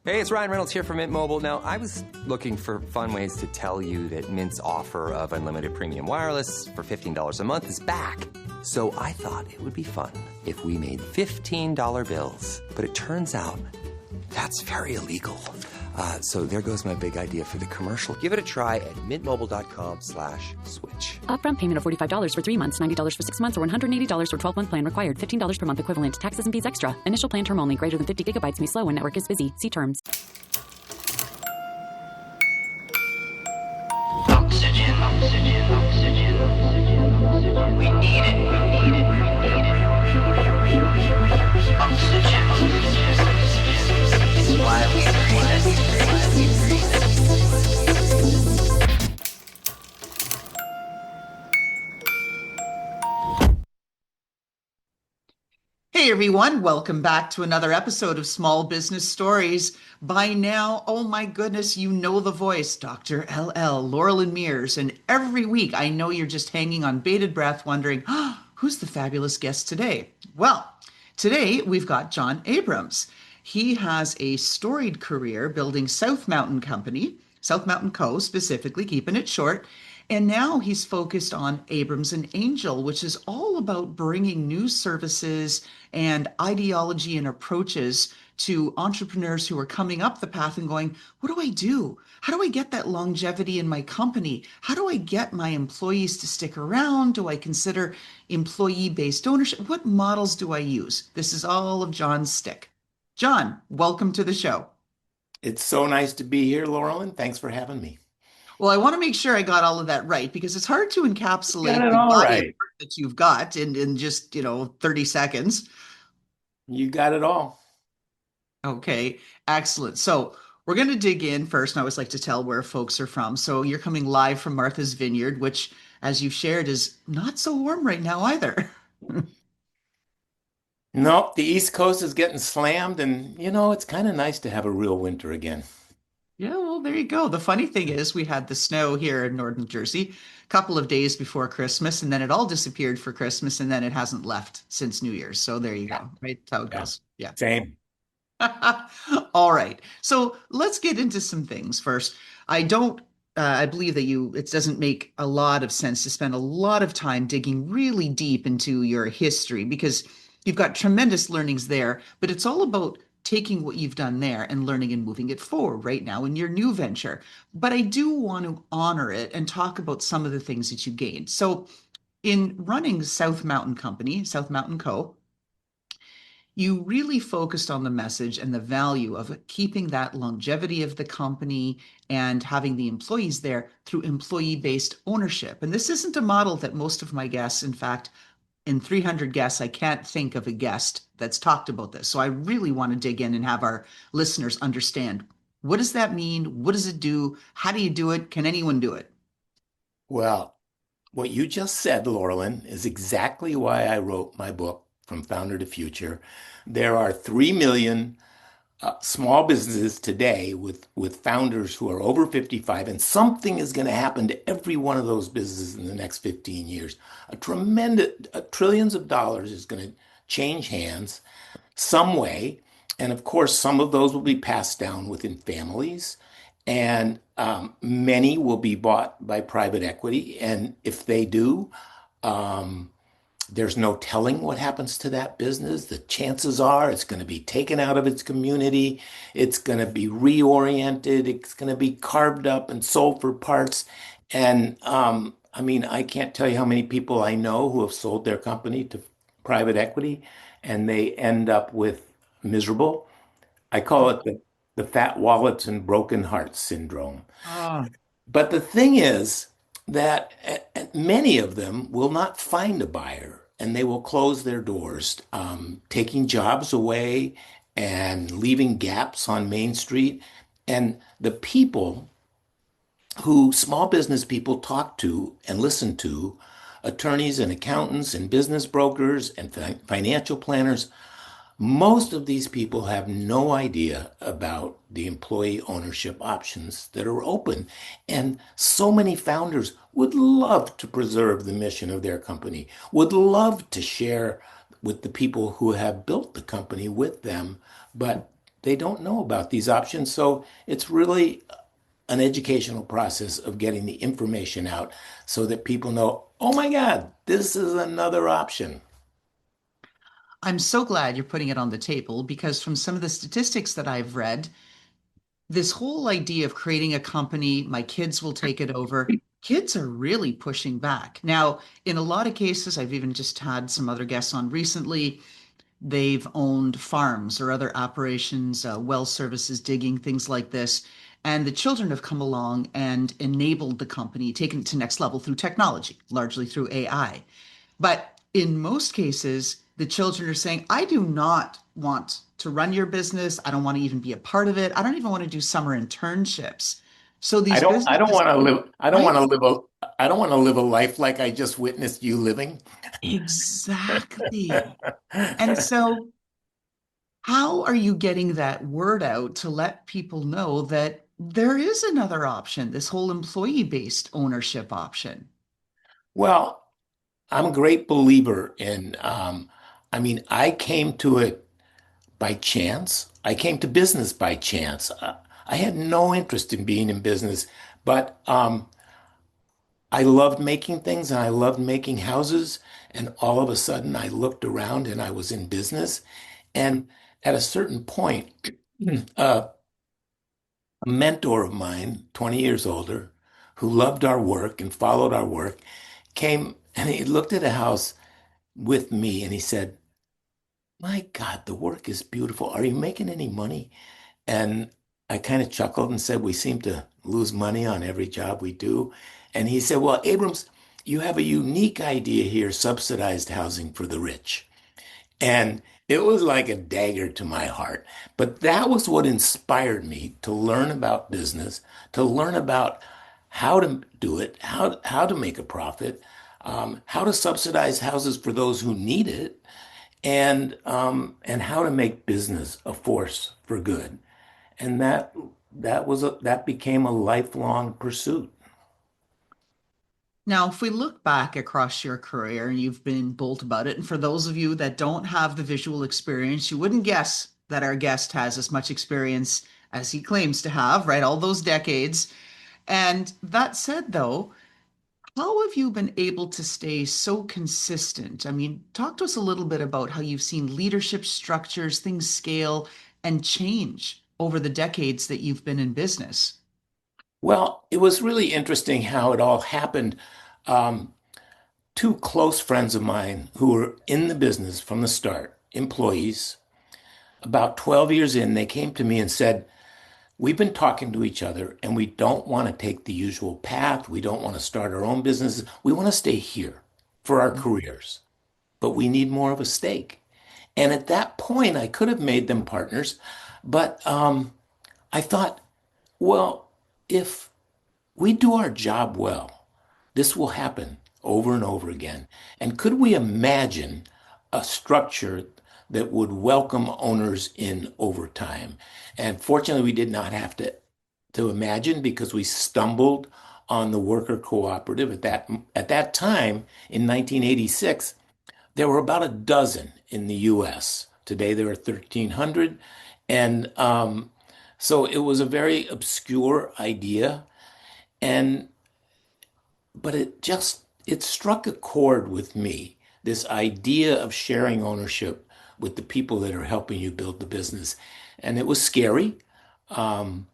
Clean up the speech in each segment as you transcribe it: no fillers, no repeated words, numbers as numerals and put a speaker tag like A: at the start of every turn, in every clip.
A: Hey, it's Ryan Reynolds here from Mint Mobile. Now, I was looking for fun ways to tell you that Mint's offer of unlimited premium wireless for $15 a month is back. So I thought it would be fun if we made $15 bills. But it turns out that's very illegal. So there goes my big idea for the commercial. Give it a try at mintmobile.com/switch.
B: Upfront payment of $45 for 3 months, $90 for 6 months, or $180 for 12-month plan required. $15 per month equivalent. Taxes and fees extra. Initial plan term only. Greater than 50 gigabytes may slow when network is busy. See terms.
C: Oxygen, oxygen, oxygen, oxygen. We need it, we need it, we need it. Oxygen, oxygen, oxygen. It's why we breathe it, why we breathe it.
D: Hey everyone, welcome back to another episode of Small Business Stories. By now, oh my goodness, you know the voice, Dr. LL, Laurel and Mears. And every week, I know you're just hanging on bated breath wondering, who's the fabulous guest today? Well, today we've got John Abrams. He has a storied career building South Mountain Company, South Mountain Co. specifically, keeping it short. And now he's focused on Abrams and Angel, which is all about bringing new services and ideology and approaches to entrepreneurs who are coming up the path and going, what do I do? How do I get that longevity in my company? How do I get my employees to stick around? Do I consider employee-based ownership? What models do I use? This is all of John's stick. John, welcome to the show.
E: It's so nice to be here, Laurel, and thanks for having me.
D: Well, I want to make sure I got all of that right because it's hard to encapsulate
E: Got it
D: the
E: all
D: body of
E: right.
D: work that you've got in just, 30 seconds.
E: You got it all.
D: Okay, excellent. So we're going to dig in first, and I always like to tell where folks are from. So you're coming live from Martha's Vineyard, which, as you've shared, is not so warm right now either.
E: Nope, the East Coast is getting slammed, and it's kind of nice to have a real winter again.
D: Yeah, well, there you go. The funny thing is, we had the snow here in northern Jersey a couple of days before Christmas, and then it all disappeared for Christmas, and then it hasn't left since New Year's. So there you go. Right? That's how it
E: Yeah.
D: goes. Yeah.
E: Same.
D: All right. So let's get into some things first. I believe that it doesn't make a lot of sense to spend a lot of time digging really deep into your history because you've got tremendous learnings there, but it's all about taking what you've done there and learning and moving it forward right now in your new venture. But I do want to honor it and talk about some of the things that you gained. So in running South Mountain Company, South Mountain Co., you really focused on the message and the value of keeping that longevity of the company and having the employees there through employee-based ownership. And this isn't a model that most of my guests, in fact, in 300 guests, I can't think of a guest that's talked about this. So I really want to dig in and have our listeners understand, what does that mean? What does it do? How do you do it? Can anyone do it?
E: Well, what you just said, Laurelyn, is exactly why I wrote my book, From Founder to Future. There are 3 million small businesses today with founders who are over 55, and something is going to happen to every one of those businesses in the next 15 years. Trillions of dollars is going to change hands some way. And of course, some of those will be passed down within families, and many will be bought by private equity. And if they do, there's no telling what happens to that business. The chances are it's going to be taken out of its community. It's going to be reoriented. It's going to be carved up and sold for parts. And I can't tell you how many people I know who have sold their company to private equity and they end up with miserable. I call it the fat wallets and broken hearts syndrome.
D: Ah,
E: But the thing is that many of them will not find a buyer and they will close their doors, taking jobs away and leaving gaps on Main Street. And the people who small business people talk to and listen to, attorneys and accountants and business brokers and financial planners, most of these people have no idea about the employee ownership options that are open. And so many founders would love to preserve the mission of their company, would love to share with the people who have built the company with them, but they don't know about these options. So it's really an educational process of getting the information out so that people know, oh my God, this is another option.
D: I'm so glad you're putting it on the table because from some of the statistics that I've read, this whole idea of creating a company, my kids will take it over. Kids are really pushing back. Now, in a lot of cases, I've even just had some other guests on recently. They've owned farms or other operations, well services, digging, things like this. And the children have come along and enabled the company, taken it to next level through technology, largely through AI. But in most cases, the children are saying, I do not want to run your business. I don't want to even be a part of it. I don't even want to do summer internships. So
E: I
D: these
E: don't I don't
D: businesses,
E: want to live I don't want
D: right?
E: to live a I don't want to live a life like I just witnessed you living.
D: Exactly. And so, how are you getting that word out to let people know that there is another option, this whole employee-based ownership option?
E: Well, I'm a great believer in I mean, I came to it by chance. I came to business by chance. I had no interest in being in business, but I loved making things and I loved making houses. And all of a sudden, I looked around and I was in business. And at a certain point, a mentor of mine, 20 years older, who loved our work and followed our work, came and he looked at a house with me and he said, my God, the work is beautiful. Are you making any money? And I kind of chuckled and said, we seem to lose money on every job we do. And he said, well, Abrams, you have a unique idea here, subsidized housing for the rich. And it was like a dagger to my heart. But that was what inspired me to learn about business, to learn about how to do it, how to make a profit, how to subsidize houses for those who need it, and how to make business a force for good. And that became a lifelong pursuit.
D: Now, if we look back across your career, and you've been bold about it, and for those of you that don't have the visual experience, you wouldn't guess that our guest has as much experience as he claims to have, right? All those decades. And that said, though, how have you been able to stay so consistent? I mean, talk to us a little bit about how you've seen leadership structures, things scale and change over the decades that you've been in business.
E: Well, it was really interesting how it all happened. Um, Two close friends of mine who were in the business from the start, employees, about 12 years in, they came to me and said, we've been talking to each other and we don't want to take the usual path. We don't want to start our own businesses. We want to stay here for our careers, but we need more of a stake. And at that point, I could have made them partners, but I thought, well, if we do our job well, this will happen over and over again. And could we imagine a structure that would welcome owners in over time? And fortunately, we did not have to imagine because we stumbled on the worker cooperative at that time in 1986. There were about a dozen in the U.S. Today there are 1,300, and so it was a very obscure idea, and but it struck a chord with me, this idea of sharing ownership with the people that are helping you build the business. And it was scary. Um,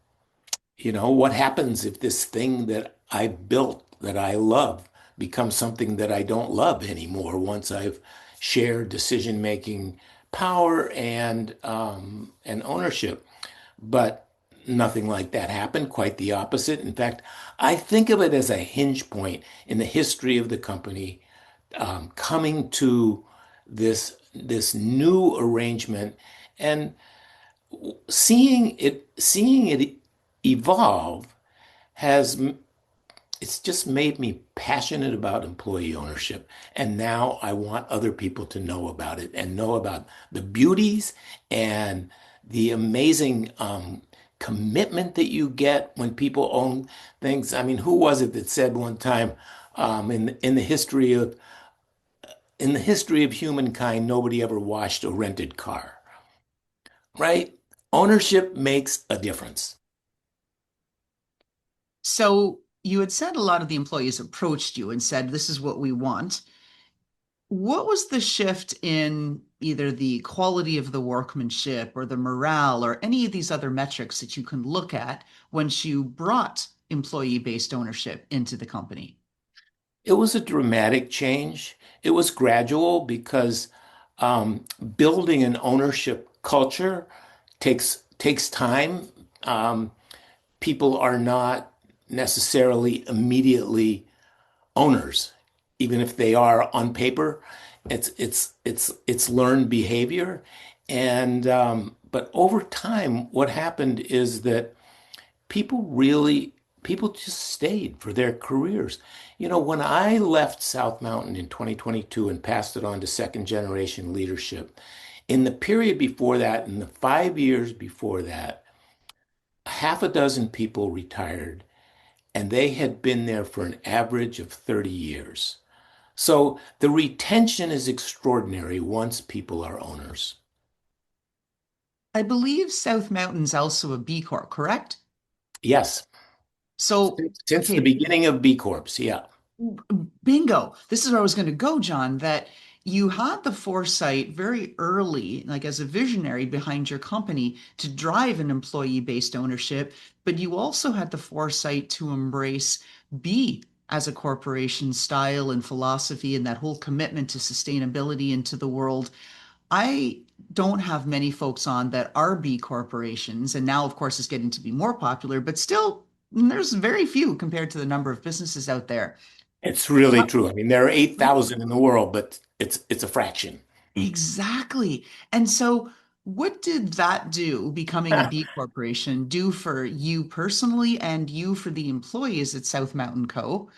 E: what happens if this thing that I built that I love becomes something that I don't love anymore once I've shared decision-making power and ownership? But nothing like that happened, quite the opposite. In fact, I think of it as a hinge point in the history of the company, coming to this new arrangement and seeing it evolve has it's just made me passionate about employee ownership. And now I want other people to know about it and know about the beauties and the amazing commitment that you get when people own things. I mean, who was it that said one time, in the history of humankind, nobody ever washed a rented car, right? Ownership makes a difference.
D: So you had said a lot of the employees approached you and said, this is what we want. What was the shift in either the quality of the workmanship or the morale or any of these other metrics that you can look at once you brought employee-based ownership into the company?
E: It was a dramatic change. It was gradual because building an ownership culture takes time. People are not necessarily immediately owners, even if they are on paper. It's learned behavior, and but over time, what happened is that people just stayed for their careers. When I left South Mountain in 2022 and passed it on to second generation leadership, in the period before that, in the 5 years before that, half a dozen people retired, and they had been there for an average of 30 years. So the retention is extraordinary once people are owners.
D: I believe South Mountain's also a B Corp, correct?
E: Yes,
D: So,
E: since the
D: okay,
E: beginning of B Corps, yeah.
D: bingo. This is where I was going to go, John, that you had the foresight very early, like as a visionary behind your company, to drive an employee-based ownership, but you also had the foresight to embrace B as a corporation style and philosophy and that whole commitment to sustainability into the world. I don't have many folks on that are B corporations, and now, of course, it's getting to be more popular, but still, there's very few compared to the number of businesses out there.
E: It's really true. I mean, there are 8,000 in the world, but it's a fraction.
D: Exactly. And so, what did that do, becoming a B corporation, do for you personally and you for the employees at South Mountain Co.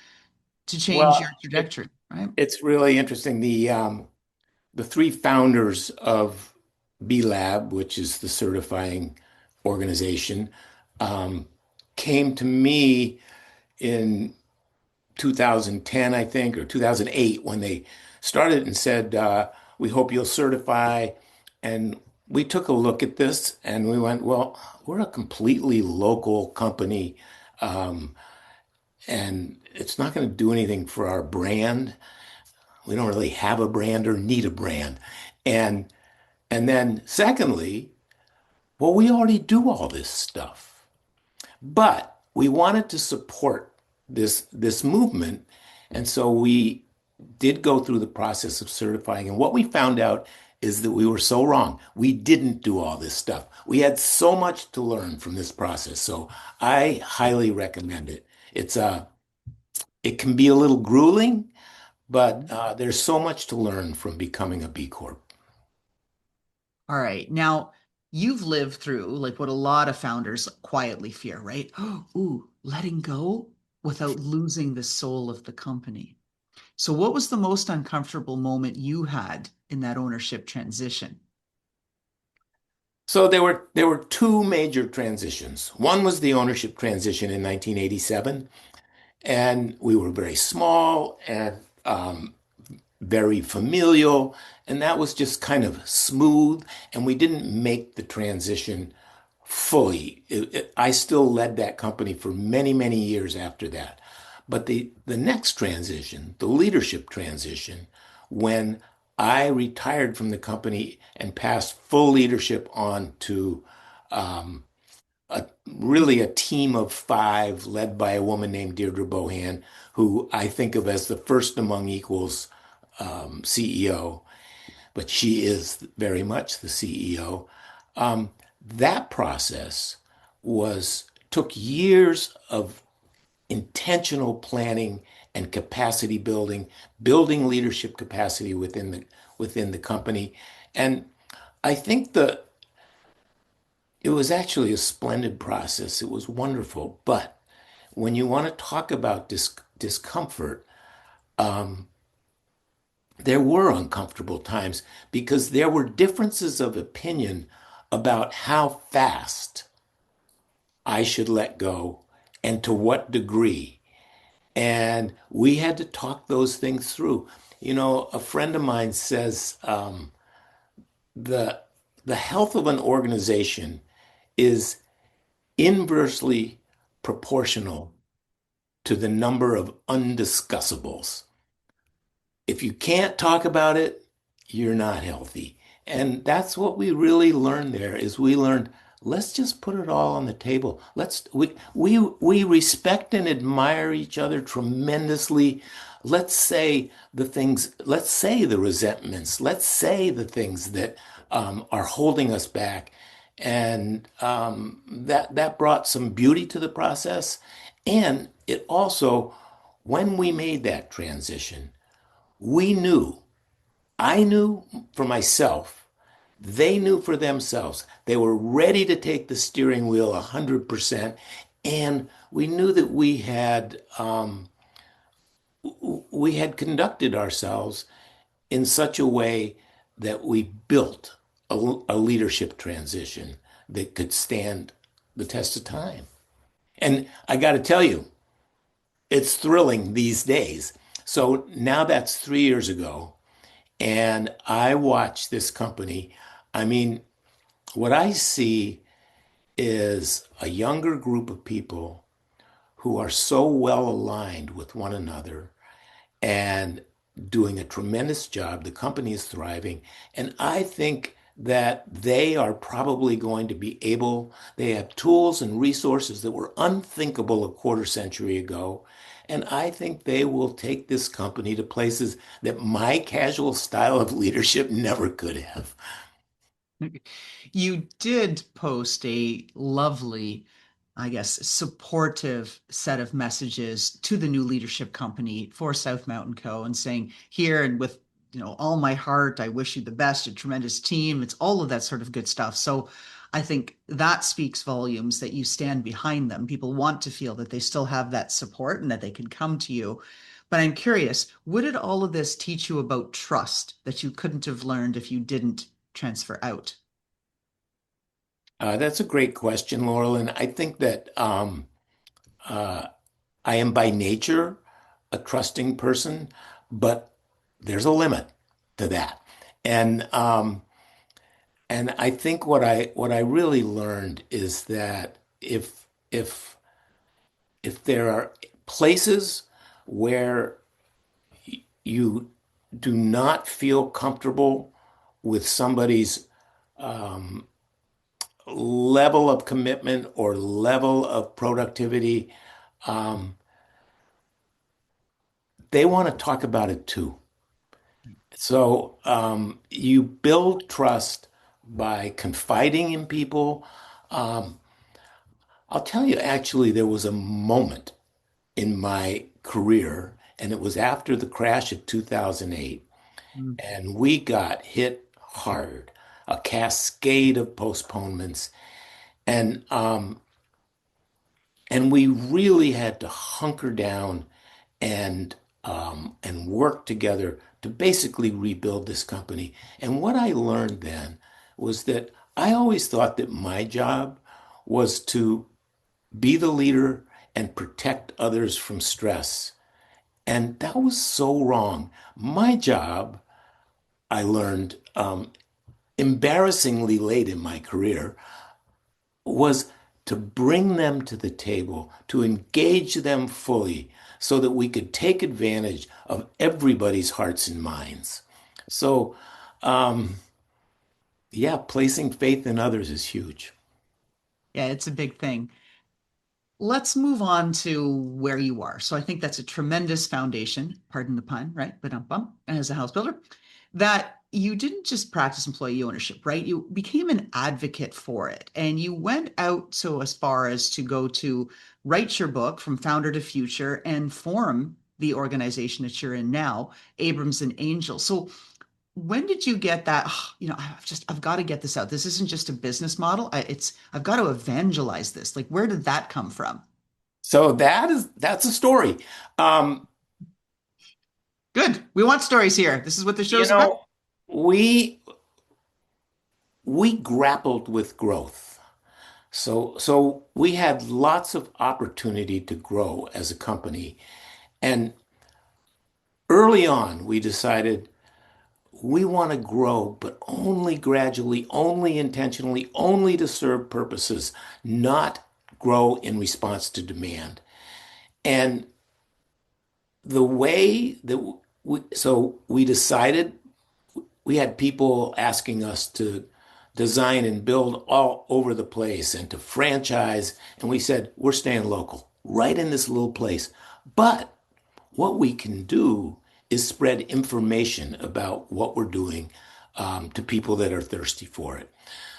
D: to change your
E: Well,
D: trajectory, right?
E: it's really interesting. The three founders of B Lab, which is the certifying organization, um, came to me in 2010, I think, or 2008, when they started and said, "We hope you'll certify." And we took a look at this and we went, "Well, we're a completely local company, um, and it's not going to do anything for our brand. We don't really have a brand or need a brand." And and then secondly, well, we already do all this stuff. But we wanted to support this movement, and so we did go through the process of certifying. And what we found out is that we were so wrong. We didn't do all this stuff. We had so much to learn from this process. So I highly recommend it. It can be a little grueling, but there's so much to learn from becoming a B Corp.
D: All right. Now, you've lived through like what a lot of founders quietly fear, right? Ooh, letting go without losing the soul of the company. So, what was the most uncomfortable moment you had in that ownership transition?
E: So there were two major transitions. One was the ownership transition in 1987, and we were very small and very familial, and that was just kind of smooth, and we didn't make the transition fully. I still led that company for many, many years after that. But the next transition, the leadership transition, when I retired from the company and passed full leadership on to really a team of five led by a woman named Deirdre Bohan, who I think of as the first among equals CEO, but she is very much the CEO. That process was took years of intentional planning and capacity building, building leadership capacity within the company. And I think it was actually a splendid process. It was wonderful. But when you want to talk about discomfort, there were uncomfortable times because there were differences of opinion about how fast I should let go and to what degree. And we had to talk those things through. A friend of mine says the the health of an organization is inversely proportional to the number of undiscussables. If you can't talk about it, you're not healthy. And that's what we really learned there is we learned, let's just put it all on the table. We respect and admire each other tremendously. Let's say the things, let's say the resentments, let's say the things that are holding us back. And that brought some beauty to the process. And it also, when we made that transition, we knew, I knew for myself, they knew for themselves. They were ready to take the steering wheel 100%. And we knew that we had conducted ourselves in such a way that we built a leadership transition that could stand the test of time. And I got to tell you, it's thrilling these days. So now that's 3 years ago, and I watch this company. I mean, what I see is a younger group of people who are so well aligned with one another and doing a tremendous job. The company is thriving. And I think that they are probably going to be able, they have tools and resources that were unthinkable a quarter century ago. And I think they will take this company to places that my casual style of leadership never could have.
D: You did post a lovely, I guess, supportive set of messages to the new leadership company for South Mountain Co. and saying, here and with all my heart, I wish you the best, a tremendous team. It's all of that sort of good stuff. So I think that speaks volumes that you stand behind them. People want to feel that they still have that support and that they can come to you. But I'm curious, what did all of this teach you about trust that you couldn't have learned if you didn't transfer out?
E: That's a great question, Laurel. And I think that uh, I am by nature a trusting person, but there's a limit to that. And and I think what I really learned is that if there are places where you do not feel comfortable with somebody's level of commitment or level of productivity, um, they want to talk about it too. So you build trust by confiding in people. Um, I'll tell you, actually, there was a moment in my career, and it was after the crash of 2008,
D: Mm.
E: and we got hit hard, a cascade of postponements, and and we really had to hunker down and work together to basically rebuild this company. And what I learned then was that I always thought that my job was to be the leader and protect others from stress. And that was so wrong. My job, I learned embarrassingly late in my career, was to bring them to the table, to engage them fully so that we could take advantage of everybody's hearts and minds. So, um, yeah, placing faith in others is huge.
D: Yeah, it's a big thing. Let's move on to where you are. So I think that's a tremendous foundation, pardon the pun, right? But as a house builder, that you didn't just practice employee ownership, right? You became an advocate for it. And you went out so as far as to go to write your book From Founder to Future and form the organization that you're in now, Abrams and Angel. So when did you get that, I've got to get this out. This isn't just a business model. I've got to evangelize this. Like, where did that come from?
E: So that's a story. Um,
D: Good. We want stories here. This is what the
E: you
D: show's about.
E: know, we we grappled with growth. So we had lots of opportunity to grow as a company. And early on, we decided we want to grow, but only gradually, only intentionally, only to serve purposes, not grow in response to demand. And the way that we decided, we had people asking us to design and build all over the place and to franchise. And we said, we're staying local, right in this little place. But what we can do is spread information about what we're doing to people that are thirsty for it.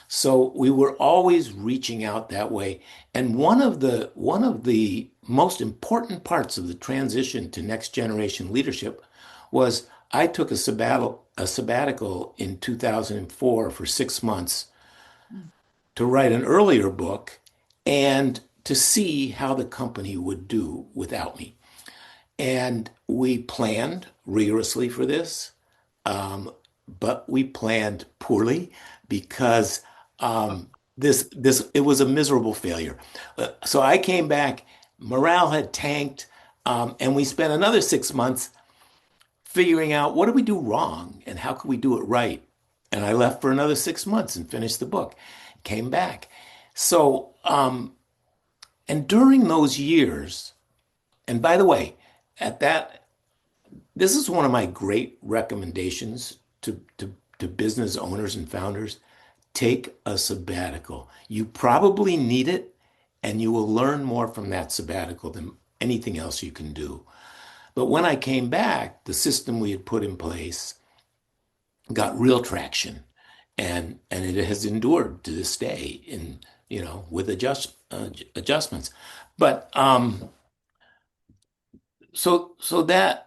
E: So we were always reaching out that way. And one of the most important parts of the transition to next generation leadership was I took a sabbatical in 2004 for 6 months to write an earlier book and to see how the company would do without me. And we planned rigorously for this, but we planned poorly because this it was a miserable failure. So I came back, morale had tanked, and we spent another 6 months figuring out what did we do wrong and how could we do it right. And I left for another 6 months and finished the book, came back. So, and during those years, and by the way, this is one of my great recommendations to business owners and founders. Take a sabbatical. You probably need it, and you will learn more from that sabbatical than anything else you can do. But when I came back, the system we had put in place got real traction, and it has endured to this day with adjustments. But so that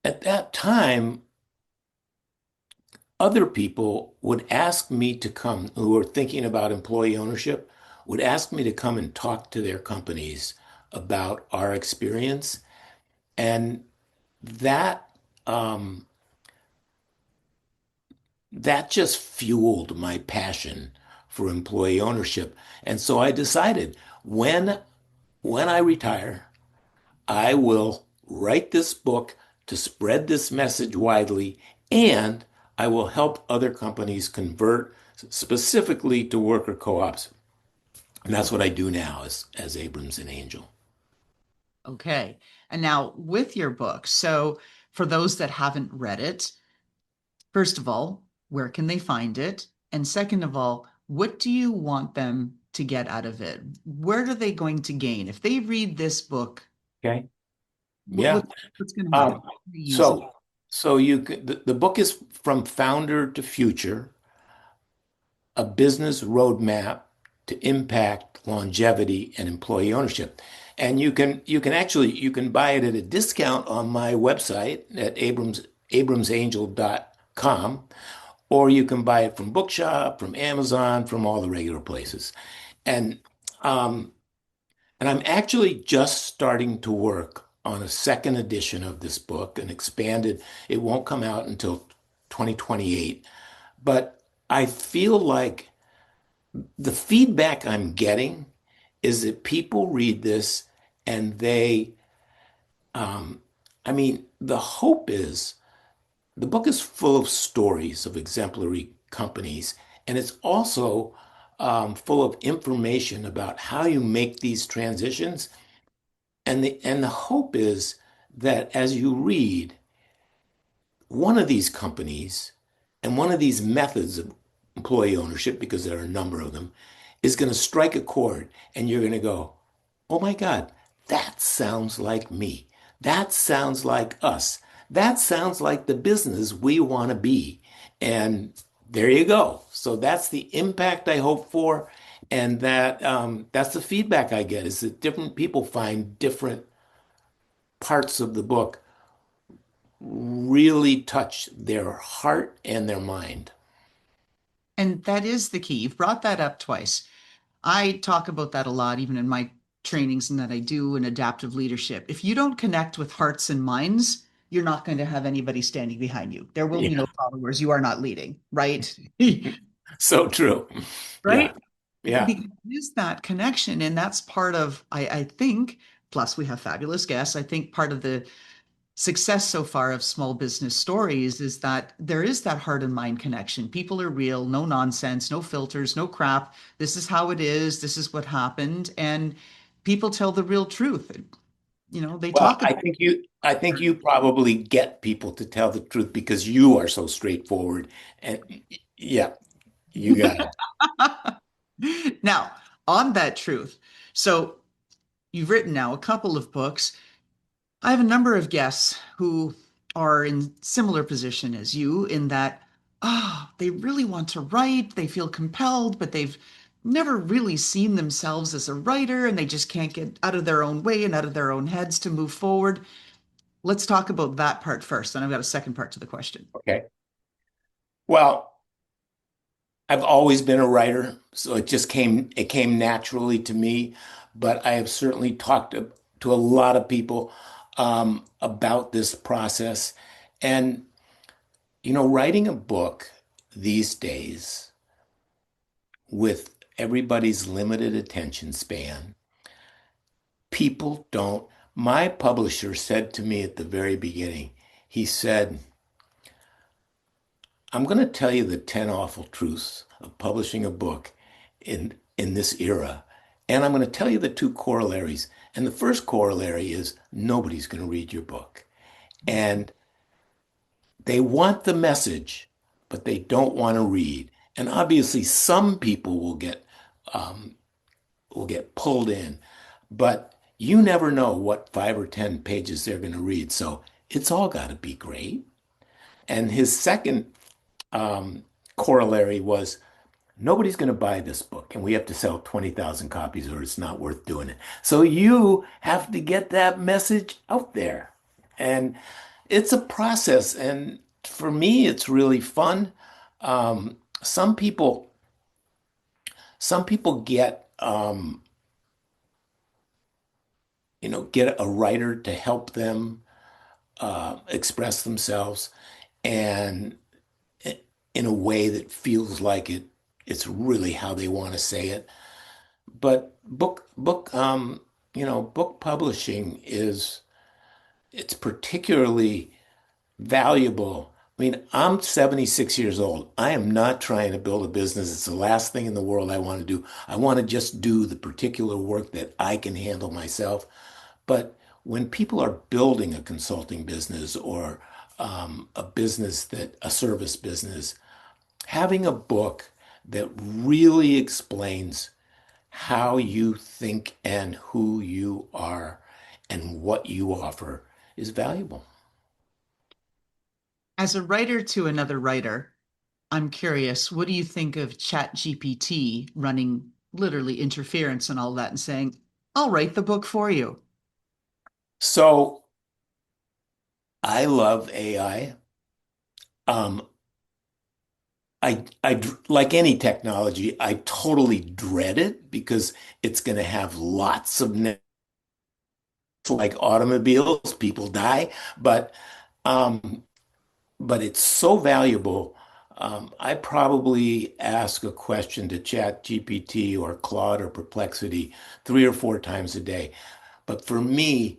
E: at that time, other people would ask me to come, who were thinking about employee ownership, would ask me to come and talk to their companies about our experience. And that that just fueled my passion for employee ownership. And so I decided when I retire, I will write this book to spread this message widely, and I will help other companies convert specifically to worker co-ops. And that's what I do now as Abrams and Angel.
D: Okay. And now with your book, so for those that haven't read it, first of all, where can they find it? And second of all, what do you want them to get out of it? Where are they going to gain? If they read this book,
E: Okay. Yeah.
D: what's going to happen?
E: So the book is From Founder to Future, a business roadmap to impact, longevity, and employee ownership. And you can buy it at a discount on my website at abramsangel.com, or you can buy it from Bookshop, from Amazon, from all the regular places. And I'm actually just starting to work on a second edition of this book, an expanded. It won't come out until 2028. But I feel like the feedback I'm getting is that people read this and the hope is the book is full of stories of exemplary companies, and it's also full of information about how you make these transitions. And the hope is that as you read one of these companies and one of these methods of employee ownership, because there are a number of them, is going to strike a chord, and you're going to go, oh my God, that sounds like me. That sounds like us. That sounds like the business we want to be. And there you go. So that's the impact I hope for. And that's the feedback I get, is that different people find different parts of the book really touch their heart and their mind.
D: And that is the key. You've brought that up twice. I talk about that a lot, even in my trainings and that I do in adaptive leadership. If you don't connect with hearts and minds, you're not going to have anybody standing behind you. There will be no followers. You are not leading, right?
E: So true.
D: Right?
E: Yeah.
D: Because it is that connection. And that's part of, I think, plus we have fabulous guests. I think part of the success so far of small business stories is that there is that heart and mind connection. People are real, no nonsense, no filters, no crap. This is how it is. This is what happened. And people tell the real truth. They
E: Well,
D: talk about
E: I think you probably get people to tell the truth because you are so straightforward. And yeah, you got it.
D: now on that truth. So you've written now a couple of books. I have a number of guests who are in similar position as you in that, they really want to write, they feel compelled, but they've never really seen themselves as a writer and they just can't get out of their own way and out of their own heads to move forward. Let's talk about that part first. Then I've got a second part to the question.
E: Okay. Well, I've always been a writer, so it came naturally to me, but I have certainly talked to a lot of people about this process. And, writing a book these days with everybody's limited attention span, people don't. My publisher said to me at the very beginning, he said, I'm going to tell you the 10 awful truths of publishing a book in this era. And I'm going to tell you the two corollaries. And the first corollary is nobody's going to read your book. And they want the message, but they don't want to read. And obviously, some people will get pulled in, but you never know what 5 or 10 pages they're going to read. So it's all got to be great. And his second corollary was nobody's going to buy this book, and we have to sell 20,000 copies or it's not worth doing it. So you have to get that message out there. And it's a process. And for me, it's really fun. Um, some people, some people get a writer to help them express themselves and in a way that feels like it's really how they want to say it. But book publishing it's particularly valuable. I mean, I'm 76 years old. I am not trying to build a business. It's the last thing in the world I want to do. I want to just do the particular work that I can handle myself. But when people are building a consulting business or a service business, having a book that really explains how you think and who you are and what you offer is valuable.
D: As a writer to another writer, I'm curious, what do you think of ChatGPT running literally interference and all that and saying, I'll write the book for you?
E: So I love AI. Um, like any technology, I totally dread it because it's going to have lots of like automobiles, people die, um, but it's so valuable. I probably ask a question to Chat GPT or Claude or Perplexity 3 or 4 times a day. But for me,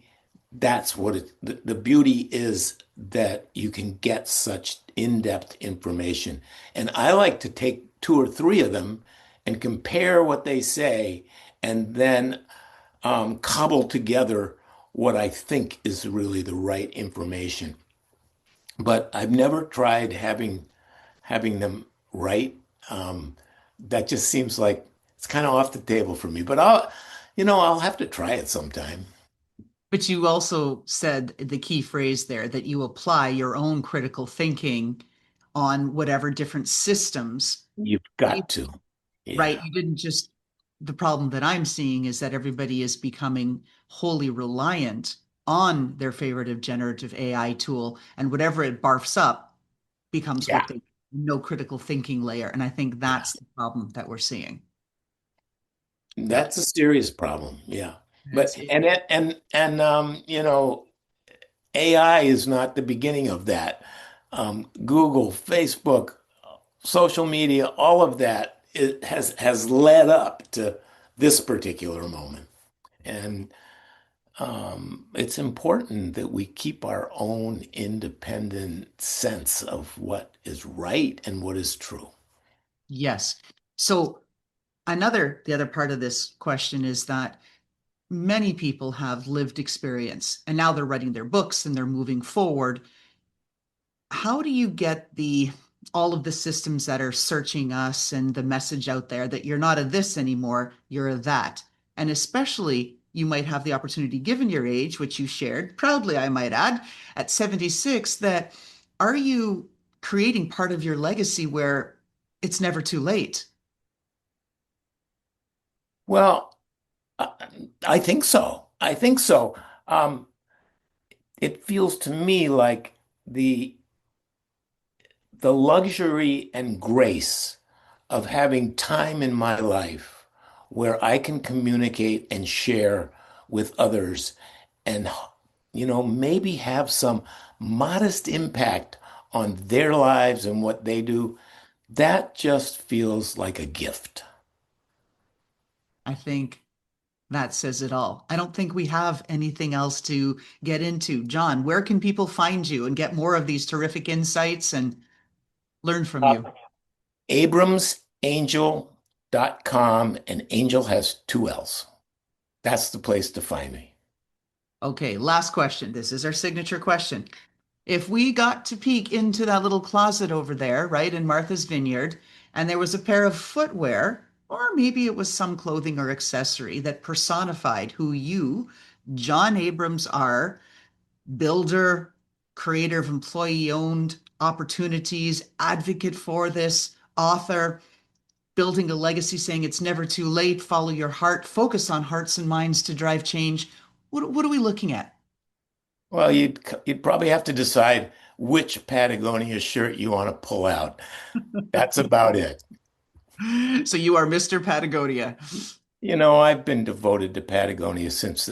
E: that's what the beauty is that you can get such in-depth information. And I like to take 2 or 3 of them and compare what they say and then cobble together what I think is really the right information. But I've never tried having them write. Um, that just seems like it's kind of off the table for me. But I'll have to try it sometime.
D: But you also said the key phrase there that you apply your own critical thinking on whatever different systems.
E: You've got to.
D: Right?
E: Yeah.
D: You didn't just, the problem that I'm seeing is that everybody is becoming wholly reliant on their favorite generative AI tool, and whatever it barfs up becomes
E: Yeah.
D: what they, no critical thinking layer. And I think
E: Yeah.
D: that's the problem that we're seeing. Yeah.
E: That's a serious problem. Yeah. But
D: It's,
E: AI is not the beginning of that. Google, Facebook, social media, all of that it has led up to this particular moment. And it's important that we keep our own independent sense of what is right and what is true.
D: Yes. So the other part of this question is that many people have lived experience and now they're writing their books and they're moving forward. How do you get all of the systems that are searching us and the message out there that you're not a this anymore, you're a that? And especially you might have the opportunity, given your age, which you shared proudly, I might add, at 76, that are you creating part of your legacy where it's never too late?
E: Well, I I think so. I think so. Um, it feels to me like the the luxury and grace of having time in my life where I can communicate and share with others and, maybe have some modest impact on their lives and what they do, that just feels like a gift.
D: I think that says it all. I don't think we have anything else to get into. John, where can people find you and get more of these terrific insights and learn from
E: Uh,
D: you?
E: abramsangel.com, and angel has two L's. That's the place to find me.
D: Okay, last question. This is our signature question. If we got to peek into that little closet over there, right, in Martha's Vineyard, and there was a pair of footwear, or maybe it was some clothing or accessory that personified who you, John Abrams, are, builder, creator of employee-owned opportunities, advocate for this, author, building a legacy, saying it's never too late, follow your heart, focus on hearts and minds to drive change. What are we looking at?
E: Well, you'd probably have to decide which Patagonia shirt you want to pull out. That's about it.
D: So you are Mr. Patagonia.
E: I've been devoted to Patagonia since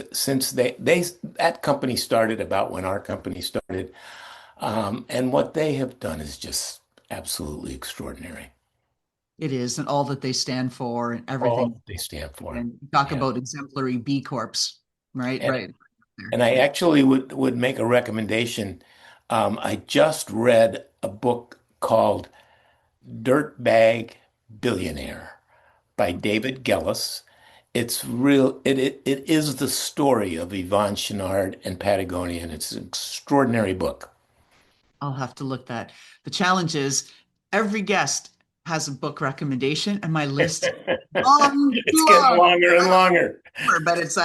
E: they that company started about when our company started. And what they have done is just absolutely extraordinary.
D: It is, and all that they stand for and
E: All
D: everything.
E: that they stand for.
D: And talk
E: Yeah.
D: about exemplary B Corps, right?
E: And
D: Right. There.
E: and I actually would make a recommendation. I just read a book called Dirtbag Billionaire by David Gellis. It is the story of Yvon Chouinard and Patagonia, and it's an extraordinary book.
D: I'll have to look that. The challenge is every guest has a book recommendation, and my list long,
E: It's
D: too
E: getting
D: long.
E: longer and longer.
D: But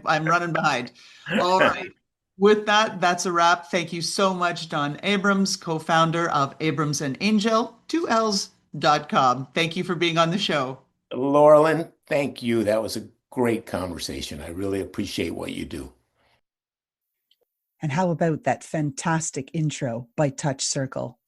D: I'm running behind. All right. With that, that's a wrap. Thank you so much, John Abrams, co-founder of Abrams and Angel, 2ls.com. Thank you for being on the show.
E: Laurelyn, thank you. That was a great conversation. I really appreciate what you do.
D: And how about that fantastic intro by Touch Circle?